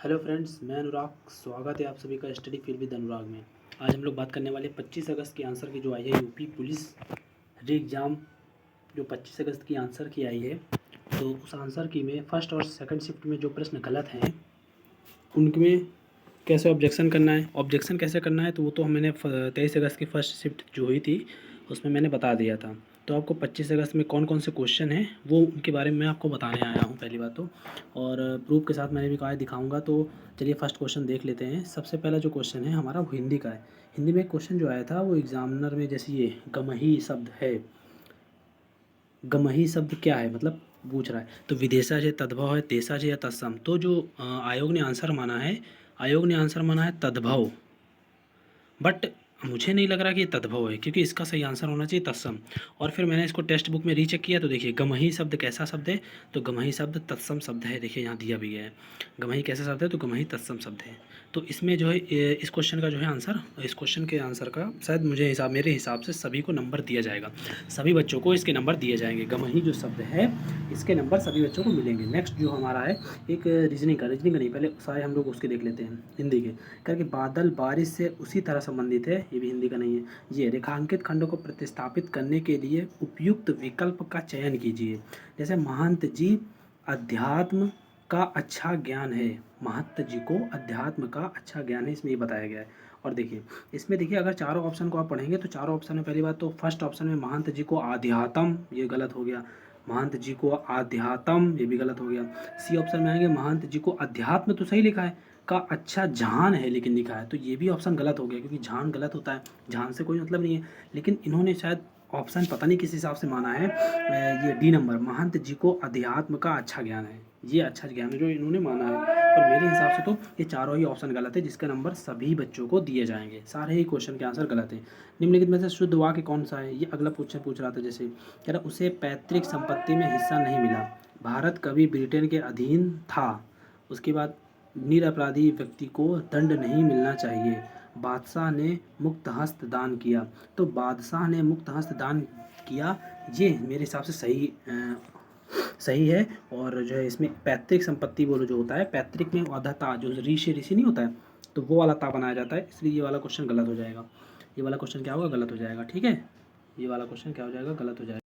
Hello friends, मैं अनुराग। स्वागत है आप सभी का स्टडी फील्ड विद अनुराग में। आज हम लोग बात करने वाले 25 अगस्त की आंसर की जो आई है यूपी पुलिस री एग्ज़ाम, जो 25 अगस्त की आंसर की आई है। तो उस आंसर की में फर्स्ट और सेकंड शिफ्ट में जो प्रश्न गलत हैं उनमें कैसे ऑब्जेक्शन करना है। ऑब्जेक्शन कैसे करना है तो वो तो मैंने 23 अगस्त की फर्स्ट शिफ्ट जो हुई थी उसमें मैंने बता दिया था। तो आपको 25 अगस्त में कौन कौन से क्वेश्चन हैं वो उनके बारे में मैं आपको बताने आया हूँ पहली बात तो। और प्रूफ के साथ मैंने भी कहा दिखाऊंगा। तो चलिए फर्स्ट क्वेश्चन देख लेते हैं। सबसे पहला जो क्वेश्चन है हमारा वो हिंदी का है। हिंदी में क्वेश्चन जो आया था वो एग्जामिनर में, जैसे ये गमही शब्द है, गमही शब्द क्या है मतलब पूछ रहा है। तो विदेशा से तद्भव है, तेसा से या तत्सम। तो जो आयोग ने आंसर माना है, आयोग ने आंसर माना है तद्भव, बट मुझे नहीं लग रहा कि ये तद्भव है, क्योंकि इसका सही आंसर होना चाहिए तत्सम। और फिर मैंने इसको टेक्स्ट बुक में रीचेक किया तो देखिए गमही शब्द कैसा शब्द है, तो गमही शब्द तत्सम शब्द है। देखिए यहाँ दिया भी गया है गमही कैसा शब्द है, तो गमही तत्सम शब्द है। तो इसमें जो है इस क्वेश्चन का जो है आंसर, इस क्वेश्चन के आंसर का शायद मेरे हिसाब से सभी को नंबर दिया जाएगा। सभी बच्चों को इसके नंबर दिए जाएंगे। गमही जो शब्द है इसके नंबर सभी बच्चों को मिलेंगे। नेक्स्ट जो हमारा है एक रीजनिंग का नहीं, पहले सारे हम लोग उसके देख लेते हैं हिंदी के। करके बादल बारिश से उसी तरह संबंधित है, ये भी हिंदी का नहीं है। ये रेखांकित खंडों को प्रतिस्थापित करने के लिए उपयुक्त विकल्प का चयन कीजिए। जैसे महंत जी अध्यात्म का अच्छा ज्ञान है, महंत जी को अध्यात्म का अच्छा ज्ञान है, इसमें ये बताया गया है। और देखिए इसमें देखिए अगर चारों ऑप्शन को आप पढ़ेंगे तो चारों ऑप्शन में पहली बात तो फर्स्ट ऑप्शन में महंत जी को आध्यात्म, ये गलत हो गया। महंत जी को आध्यात्म, ये भी गलत हो गया। सी ऑप्शन में आएंगे महंत जी को अध्यात्म, तो सही लिखा है, का अच्छा झान है लेकिन लिखा है, तो ये भी ऑप्शन गलत हो गया, क्योंकि झान गलत होता है, झान से कोई मतलब नहीं है। लेकिन इन्होंने शायद ऑप्शन पता नहीं किस हिसाब से माना है, ये डी नंबर, महंत जी को अध्यात्म का अच्छा ज्ञान है, ये अच्छा ज्ञान है जो इन्होंने माना है। और मेरे हिसाब से तो ये चारों ही ऑप्शन गलत है, जिसका नंबर सभी बच्चों को दिए जाएंगे। सारे ही क्वेश्चन के आंसर गलत हैं। निम्नलिखित में से शुद्ध वाक्य कौन सा है, ये अगला क्वेश्चन पूछ रहा था। जैसे कह रहा उसे पैतृक संपत्ति में हिस्सा नहीं मिला, भारत कभी ब्रिटेन के अधीन था, उसके बाद निरपराधी व्यक्ति को दंड नहीं मिलना चाहिए, बादशाह ने मुक्त हस्त दान किया। तो बादशाह ने मुक्त हस्त दान किया, ये मेरे हिसाब से सही है। और जो है इसमें पैतृक संपत्ति बोलो जो होता है, पैतृक में अधता जो ऋषि ऋषि नहीं होता है, तो वो वाला ता बनाया जाता है, इसलिए ये वाला क्वेश्चन गलत हो जाएगा। ये वाला क्वेश्चन क्या होगा, गलत हो जाएगा। ठीक है, ये वाला क्वेश्चन क्या हो जाएगा, गलत हो जाएगा।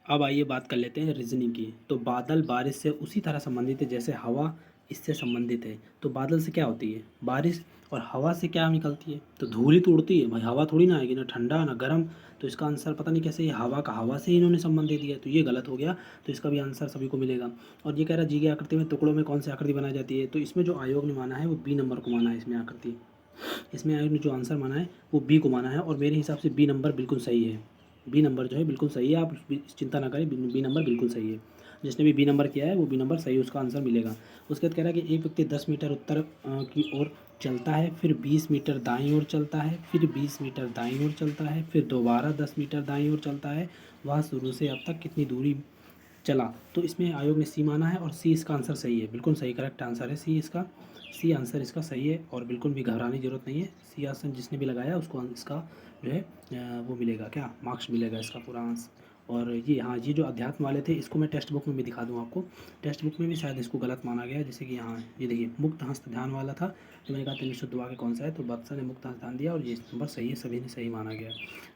अब आइए बात कर लेते हैं रीजनिंग की। तो बादल बारिश से उसी तरह संबंधित है जैसे हवा इससे संबंधित है। तो बादल से क्या होती है बारिश, और हवा से क्या निकलती है, तो धूल ही तो उड़ती है भाई, हवा थोड़ी ना आएगी, ना ठंडा ना गर्म। तो इसका आंसर पता नहीं कैसे ये हवा का हवा से ही इन्होंने संबंध दे दिया, तो ये गलत हो गया। तो इसका भी आंसर सभी को मिलेगा। और ये कह रहा है जी की आकृति में टुकड़ों में कौन सी आकृति बनाई जाती है, तो इसमें जो आयोग ने माना है वो बी नंबर को माना है। इसमें आकृति, इसमें आयोग ने जो आंसर माना है वो बी को माना है, और मेरे हिसाब से बी नंबर बिल्कुल सही है। बी नंबर जो है बिल्कुल सही है, आप चिंता ना करें, बी नंबर बिल्कुल सही है। जिसने भी बी नंबर किया है वो बी नंबर सही, उसका आंसर मिलेगा। उसके बाद कह रहा है कि एक व्यक्ति 10 मीटर उत्तर की ओर चलता है, फिर 20 मीटर दाईं ओर चलता है, फिर 20 मीटर दाईं ओर चलता है, फिर दोबारा 10 मीटर दाईं ओर चलता है, वह शुरू से अब तक कितनी दूरी चला। तो इसमें आयोग ने सी माना है, और सी इसका आंसर सही है, बिल्कुल सही करेक्ट आंसर है सी इसका। सी आंसर इसका सही है, और बिल्कुल भी घबराने की जरूरत नहीं है। सी आंसर जिसने भी लगाया उसको इसका जो है वो मिलेगा, क्या मार्क्स मिलेगा इसका पूरा आंसर। और ये हाँ, ये जो अध्यात्म वाले थे इसको मैं टेक्स्ट बुक में भी दिखा दूँ आपको। टेक्स्ट बुक में भी शायद इसको गलत माना गया है। जैसे कि यहाँ ये देखिए मुक्त हस्त ध्यान वाला था, तो मैंने कहा शुद्ध वाक्य कौन सा है, तो बादशाह ने मुक्त हस्त ध्यान दिया, और ये नंबर सही है, सभी ने सही माना गया।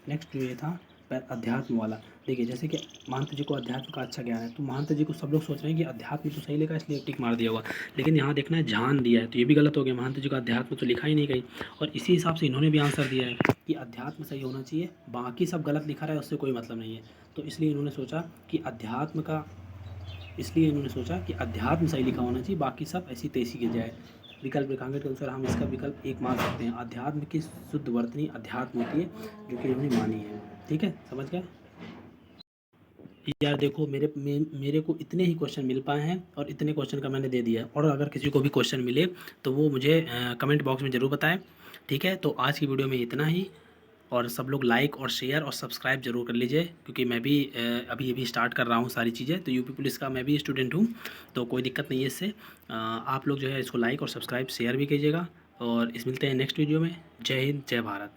नेक्स्ट जो ये था अध्यात्म वाला, देखिए जैसे कि महंत जी को अध्यात्म का अच्छा ज्ञान है, तो महंत जी को सब लोग सोच रहे हैं कि अध्यात्म तो सही लिखा है इसलिए टिक मार दिया होगा, लेकिन यहाँ देखना है झान दिया है, तो ये भी गलत हो गया। महंत जी का अध्यात्म तो लिखा ही नहीं कहीं, और इसी हिसाब से इन्होंने भी आंसर दिया है कि अध्यात्म सही होना चाहिए, बाकी सब गलत लिखा रहा है उससे कोई मतलब नहीं है। तो इसलिए इन्होंने सोचा कि अध्यात्म सही लिखा होना चाहिए, बाकी सब ऐसी तैसी की जाए। विकल्प रेखांकित के अनुसार हम इसका विकल्प एक मान सकते हैं, अध्यात्म की शुद्ध वर्तनी अध्यात्म होती है, जो कि इन्होंने मानी है। ठीक है, समझ गए यार। देखो मेरे को इतने ही क्वेश्चन मिल पाए हैं, और इतने क्वेश्चन का मैंने दे दिया है। और अगर किसी को भी क्वेश्चन मिले तो वो मुझे कमेंट बॉक्स में ज़रूर बताएं। ठीक है, तो आज की वीडियो में इतना ही। और सब लोग लाइक और शेयर और सब्सक्राइब जरूर कर लीजिए, क्योंकि मैं भी अभी स्टार्ट कर रहा हूँ सारी चीज़ें। तो यूपी पुलिस का मैं भी स्टूडेंट हूँ, तो कोई दिक्कत नहीं है इससे। आप लोग जो है इसको लाइक और सब्सक्राइब शेयर भी कीजिएगा, और इस मिलते हैं नेक्स्ट वीडियो में। जय हिंद, जय भारत।